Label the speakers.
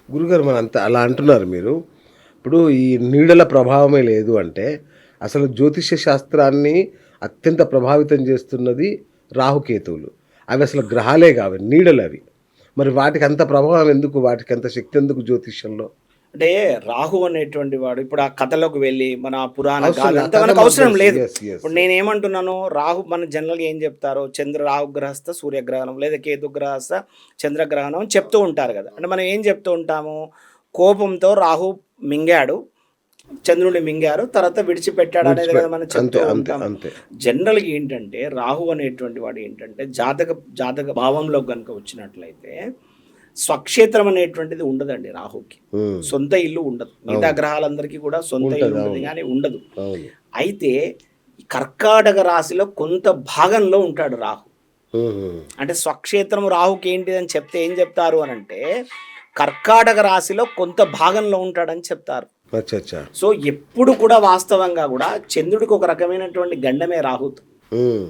Speaker 1: గురుగారు మరి అంత అలా అంటున్నారు మీరు. ఇప్పుడు ఈ నీడల ప్రభావమే లేదు అంటే, అసలు జ్యోతిష్య శాస్త్రాన్ని అత్యంత ప్రభావితం చేస్తున్నది రాహుకేతువులు. అవి అసలు గ్రహాలే కావు, నీడలవి. మరి వాటికి అంత ప్రభావం ఎందుకు? వాటికి అంత శక్తి ఎందుకు జ్యోతిష్యంలో?
Speaker 2: అంటే రాహు అనేటువంటి వాడు ఇప్పుడు ఆ కథలోకి వెళ్ళి మన పురాణ
Speaker 1: అవసరం
Speaker 2: గాథ
Speaker 1: లే. ఆ
Speaker 2: అంతా
Speaker 1: కథ
Speaker 2: మనకు
Speaker 1: మనకు
Speaker 2: అవసరం
Speaker 1: తెలుసు.
Speaker 2: లేదు.
Speaker 1: యెస్. యెస్.
Speaker 2: ఇప్పుడు నేనేమంటున్నాను, రాహు మన జనరల్‌గా ఏం చెప్తారు, చంద్ర రాహుగ్రహస్థ సూర్యగ్రహణం లేదా కేతుగ్రహస్థ చంద్రగ్రహణం అని చెప్తూ ఉంటారు కదా! అంటే మనం ఏం చెప్తూ ఉంటాము, కోపంతో రాహు మింగాడు, చంద్రుడిని మింగారు, తర్వాత విడిచిపెట్టాడు అనేది
Speaker 1: విడిచిపె
Speaker 2: కదా మనం చెప్తూ
Speaker 1: అంతే. అంతే.
Speaker 2: ఉంటాం.
Speaker 1: అంతే.
Speaker 2: జనరల్‌గా ఏంటంటే రాహు అనేటువంటి వాడు ఏంటంటే జాతక భావంలోకి గనుక వచ్చినట్లయితే స్వక్షేత్రం అనేటువంటిది ఉండదండి రాహుకి.
Speaker 1: హ్మ్.
Speaker 2: సొంత ఇల్లు ఉండదు. మిగతా
Speaker 1: అవును.
Speaker 2: గ్రహాలందరికీ కూడా సొంత ఇల్లు
Speaker 1: ఉంటది.
Speaker 2: ఉంటది
Speaker 1: అవును.
Speaker 2: గానీ ఉండదు.
Speaker 1: అవును.
Speaker 2: అయితే ఈ కర్కాటక రాశిలో కొంత భాగంలో ఉంటాడు రాహు.
Speaker 1: హుహు.
Speaker 2: అంటే స్వక్షేత్రం రాహుకి ఏంటిదని చెప్తే ఏం చెప్తారు అనంటే, కర్కాటక రాశిలో కొంత భాగంలో ఉంటాడని చెప్తారు.
Speaker 1: అచ్చచ్చా!
Speaker 2: సో, ఎప్పుడు కూడా వాస్తవంగా గూడా చంద్రుడికి ఒక రకమైనటువంటి గండమే రాహుతో.
Speaker 1: హ్మ్.